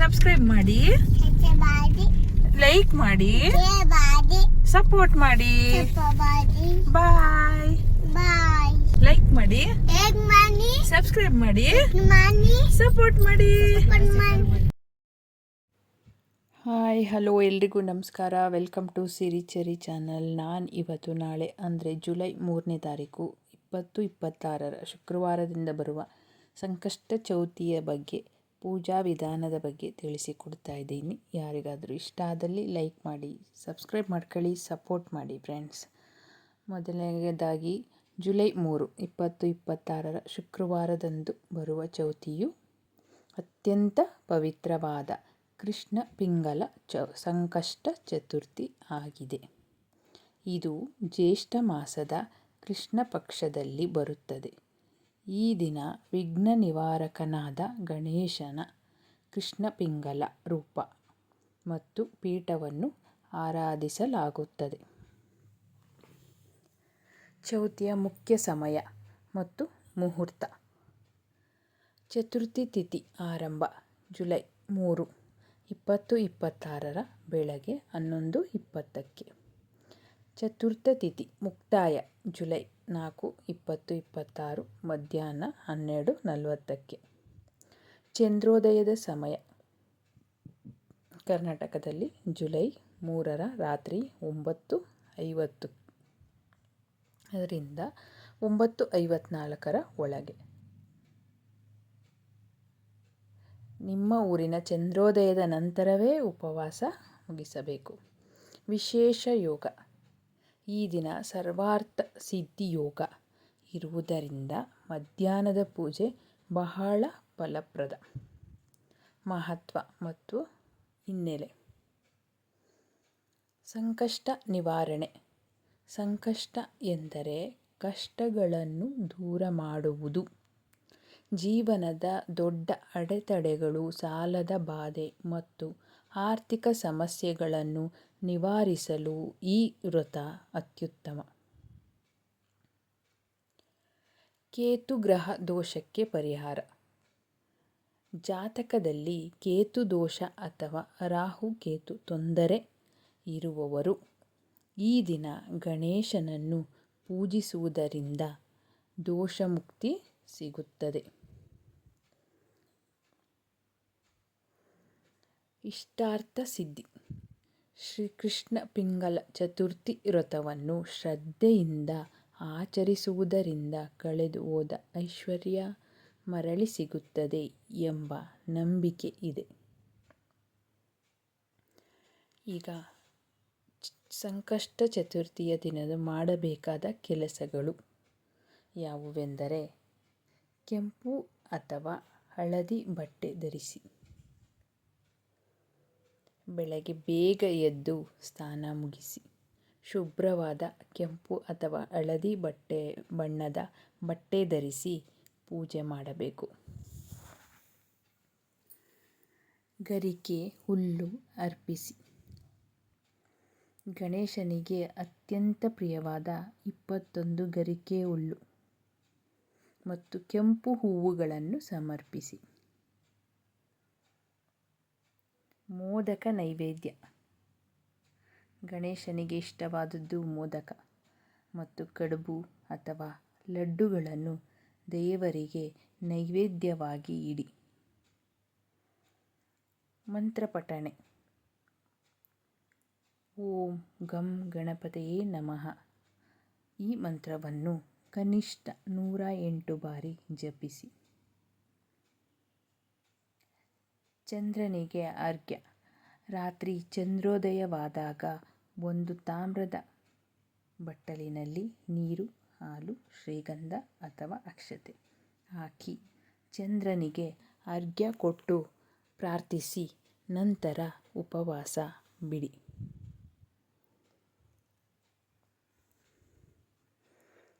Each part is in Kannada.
ಸಬ್ಸ್ಕ್ರೈಬ್ ಮಾಡಿ, ಲೈಕ್ ಮಾಡಿ, ಸಪೋರ್ಟ್ ಮಾಡಿ. ಬಾಯ್. ಲೈಕ್ ಮಾಡಿ, ಸಬ್ಸ್ಕ್ರೈಬ್ ಮಾಡಿ, ಸಪೋರ್ಟ್ ಮಾಡಿ. ಹಾಯ್, ಹಲೋ, ಎಲ್ರಿಗೂ ನಮಸ್ಕಾರ. Welcome to Siri Cheri channel. ನಾನು ಇವತ್ತು ನಾಳೆ ಅಂದರೆ ಜುಲೈ 3ನೇ ತಾರೀಕು 2026 ಶುಕ್ರವಾರದಿಂದ ಬರುವ ಸಂಕಷ್ಟ ಚೌತಿಯ ಬಗ್ಗೆ, ಪೂಜಾ ವಿಧಾನದ ಬಗ್ಗೆ ತಿಳಿಸಿಕೊಡ್ತಾ ಇದ್ದೀನಿ. ಯಾರಿಗಾದರೂ ಇಷ್ಟ ಆದಲ್ಲಿ ಲೈಕ್ ಮಾಡಿ, ಸಬ್ಸ್ಕ್ರೈಬ್ ಮಾಡ್ಕೊಳ್ಳಿ, ಸಪೋರ್ಟ್ ಮಾಡಿ ಫ್ರೆಂಡ್ಸ್. ಮೊದಲನೇದಾಗಿ ಜುಲೈ 3, 2026 ಶುಕ್ರವಾರದಂದು ಬರುವ ಚೌತಿಯು ಅತ್ಯಂತ ಪವಿತ್ರವಾದ ಕೃಷ್ಣ ಪಿಂಗಲ ಸಂಕಷ್ಟ ಚತುರ್ಥಿ ಆಗಿದೆ. ಇದು ಜ್ಯೇಷ್ಠ ಮಾಸದ ಕೃಷ್ಣ ಪಕ್ಷದಲ್ಲಿ ಬರುತ್ತದೆ. ಈ ದಿನ ವಿಘ್ನ ನಿವಾರಕನಾದ ಗಣೇಶನ ಕೃಷ್ಣ ಪಿಂಗಲ ರೂಪ ಮತ್ತು ಪೀಠವನ್ನು ಆರಾಧಿಸಲಾಗುತ್ತದೆ. ಚೌತಿಯ ಮುಖ್ಯ ಸಮಯ ಮತ್ತು ಮುಹೂರ್ತ. ಚತುರ್ಥಿ ತಿಥಿ ಆರಂಭ ಜುಲೈ 3, 2026 ಬೆಳಗ್ಗೆ 11:20. ಚತುರ್ಥ ತಿಥಿ ಮುಕ್ತಾಯ ಜುಲೈ 4, 2026 ಮಧ್ಯಾಹ್ನ 12:40. ಚಂದ್ರೋದಯದ ಸಮಯ ಕರ್ನಾಟಕದಲ್ಲಿ ಜುಲೈ 3ರ ರಾತ್ರಿ 9:50 ಅದರಿಂದ 9:54 ಒಳಗೆ. ನಿಮ್ಮ ಊರಿನ ಚಂದ್ರೋದಯದ ನಂತರವೇ ಉಪವಾಸ ಮುಗಿಸಬೇಕು. ವಿಶೇಷ ಯೋಗ. ಈ ದಿನ ಸರ್ವಾರ್ಥ ಸಿದ್ಧಿ ಯೋಗ ಇರುವುದರಿಂದ ಮಧ್ಯಾಹ್ನದ ಪೂಜೆ ಬಹಳ ಫಲಪ್ರದ. ಮಹತ್ವ ಮತ್ತು ಹಿನ್ನೆಲೆ. ಸಂಕಷ್ಟ ನಿವಾರಣೆ. ಸಂಕಷ್ಟ ಎಂದರೆ ಕಷ್ಟಗಳನ್ನು ದೂರ ಮಾಡುವುದು. ಜೀವನದ ದೊಡ್ಡ ಅಡೆತಡೆಗಳು, ಸಾಲದ ಬಾಧೆ ಮತ್ತು ಆರ್ಥಿಕ ಸಮಸ್ಯೆಗಳನ್ನು ನಿವಾರಿಸಲು ಈ ವ್ರತ ಅತ್ಯುತ್ತಮ. ಕೇತು ಗ್ರಹ ದೋಷಕ್ಕೆ ಪರಿಹಾರ. ಜಾತಕದಲ್ಲಿ ಕೇತು ದೋಷ ಅಥವಾ ರಾಹು-ಕೇತು ತೊಂದರೆ ಇರುವವರು ಈ ದಿನ ಗಣೇಶನನ್ನು ಪೂಜಿಸುವುದರಿಂದ ದೋಷಮುಕ್ತಿ ಸಿಗುತ್ತದೆ. ಇಷ್ಟಾರ್ಥ ಸಿದ್ಧಿ. ಶ್ರೀಕೃಷ್ಣ ಪಿಂಗಲ ಚತುರ್ಥಿ ವ್ರತವನ್ನು ಶ್ರದ್ಧೆಯಿಂದ ಆಚರಿಸುವುದರಿಂದ ಕಳೆದು ಹೋದ ಐಶ್ವರ್ಯ ಮರಳಿ ಸಿಗುತ್ತದೆ ಎಂಬ ನಂಬಿಕೆ ಇದೆ. ಈಗ ಸಂಕಷ್ಟ ಚತುರ್ಥಿಯ ದಿನದ ಮಾಡಬೇಕಾದ ಕೆಲಸಗಳು ಯಾವುವೆಂದರೆ: ಕೆಂಪು ಅಥವಾ ಹಳದಿ ಬಟ್ಟೆ ಧರಿಸಿ. ಬೆಳಗ್ಗೆ ಬೇಗ ಎದ್ದು ಸ್ನಾನ ಮುಗಿಸಿ ಶುಭ್ರವಾದ ಕೆಂಪು ಅಥವಾ ಹಳದಿ ಬಣ್ಣದ ಬಟ್ಟೆ ಧರಿಸಿ ಪೂಜೆ ಮಾಡಬೇಕು. ಗರಿಕೆ, ಹುಲ್ಲು ಅರ್ಪಿಸಿ. ಗಣೇಶನಿಗೆ ಅತ್ಯಂತ ಪ್ರಿಯವಾದ 21 ಗರಿಕೆ ಹುಲ್ಲು ಮತ್ತು ಕೆಂಪು ಹೂವುಗಳನ್ನು ಸಮರ್ಪಿಸಿ. ಮೋದಕ ನೈವೇದ್ಯ. ಗಣೇಶನಿಗೆ ಇಷ್ಟವಾದದ್ದು ಮೋದಕ ಮತ್ತು ಕಡುಬು ಅಥವಾ ಲಡ್ಡುಗಳನ್ನು ದೇವರಿಗೆ ನೈವೇದ್ಯವಾಗಿ ಇಡಿ. ಮಂತ್ರ ಪಠಣೆ. ಓಂ ಗಂ ಗಣಪತಯೇ ನಮಃ ಈ ಮಂತ್ರವನ್ನು ಕನಿಷ್ಠ 108 ಬಾರಿ ಜಪಿಸಿ. ಚಂದ್ರನಿಗೆ ಅರ್ಘ್ಯ. ರಾತ್ರಿ ಚಂದ್ರೋದಯವಾದಾಗ ಒಂದು ತಾಮ್ರದ ಬಟ್ಟಲಿನಲ್ಲಿ ನೀರು, ಹಾಲು, ಶ್ರೀಗಂಧ ಅಥವಾ ಅಕ್ಷತೆ ಹಾಕಿ ಚಂದ್ರನಿಗೆ ಅರ್ಘ್ಯ ಕೊಟ್ಟು ಪ್ರಾರ್ಥಿಸಿ ನಂತರ ಉಪವಾಸ ಬಿಡಿ.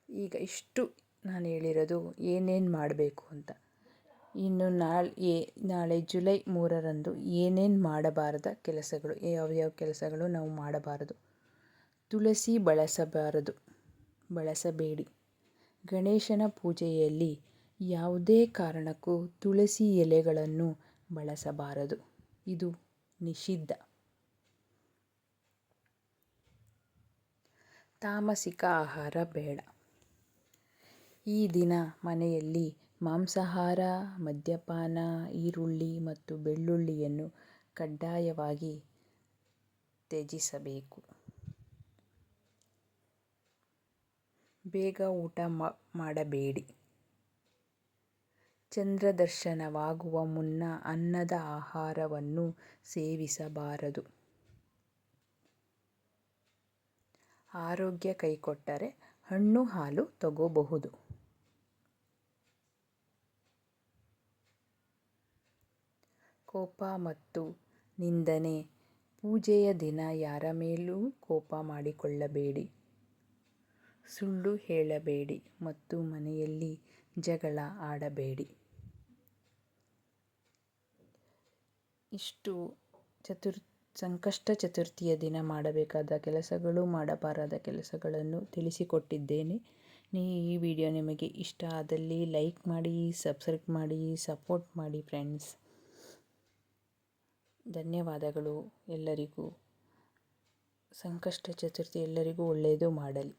ಈಗ ಇಷ್ಟು ನಾನು ಹೇಳಿರೋದು ಏನೇನು ಮಾಡಬೇಕು ಅಂತ. ಇನ್ನು ನಾಳೆ ಜುಲೈ 3ರಂದು ಏನೇನು ಮಾಡಬಾರದ ಕೆಲಸಗಳು, ಯಾವ್ಯಾವ ಕೆಲಸಗಳು ನಾವು ಮಾಡಬಾರದು. ತುಳಸಿ ಬಳಸಬೇಡಿ. ಗಣೇಶನ ಪೂಜೆಯಲ್ಲಿ ಯಾವುದೇ ಕಾರಣಕ್ಕೂ ತುಳಸಿ ಎಲೆಗಳನ್ನು ಬಳಸಬಾರದು. ಇದು ನಿಷಿದ್ಧ. ತಾಮಸಿಕ ಆಹಾರ ಬೇಡ. ಈ ದಿನ ಮನೆಯಲ್ಲಿ ಮಾಂಸಾಹಾರ, ಮದ್ಯಪಾನ, ಈರುಳ್ಳಿ ಮತ್ತು ಬೆಳ್ಳುಳ್ಳಿಯನ್ನು ಕಡ್ಡಾಯವಾಗಿ ತ್ಯಜಿಸಬೇಕು. ಬೇಗ ಊಟ ಮಾಡಬೇಡಿ. ಚಂದ್ರದರ್ಶನವಾಗುವ ಮುನ್ನ ಅನ್ನದ ಆಹಾರವನ್ನು ಸೇವಿಸಬಾರದು. ಆರೋಗ್ಯ ಕೈಕೊಟ್ಟರೆ ಹಣ್ಣು ಹಾಲು ತಗೋಬಹುದು. ಕೋಪ ಮತ್ತು ನಿಂದನೆ. ಪೂಜೆಯ ದಿನ ಯಾರ ಮೇಲೂ ಕೋಪ ಮಾಡಿಕೊಳ್ಳಬೇಡಿ. ಸುಳ್ಳು ಹೇಳಬೇಡಿ ಮತ್ತು ಮನೆಯಲ್ಲಿ ಜಗಳ ಆಡಬೇಡಿ. ಇಷ್ಟು ಸಂಕಷ್ಟ ಚತುರ್ಥಿಯ ದಿನ ಮಾಡಬೇಕಾದ ಕೆಲಸಗಳು, ಮಾಡಬಾರದ ಕೆಲಸಗಳನ್ನು ತಿಳಿಸಿಕೊಟ್ಟಿದ್ದೇನೆ. ಈ ವಿಡಿಯೋ ನಿಮಗೆ ಇಷ್ಟ ಆದಲ್ಲಿ ಲೈಕ್ ಮಾಡಿ, ಸಬ್ಸ್ಕ್ರೈಬ್ ಮಾಡಿ, ಸಪೋರ್ಟ್ ಮಾಡಿ ಫ್ರೆಂಡ್ಸ್. ಧನ್ಯವಾದಗಳು ಎಲ್ಲರಿಗೂ. ಸಂಕಷ್ಟ ಚತುರ್ಥಿ ಎಲ್ಲರಿಗೂ ಒಳ್ಳೆಯದು ಮಾಡಲಿ.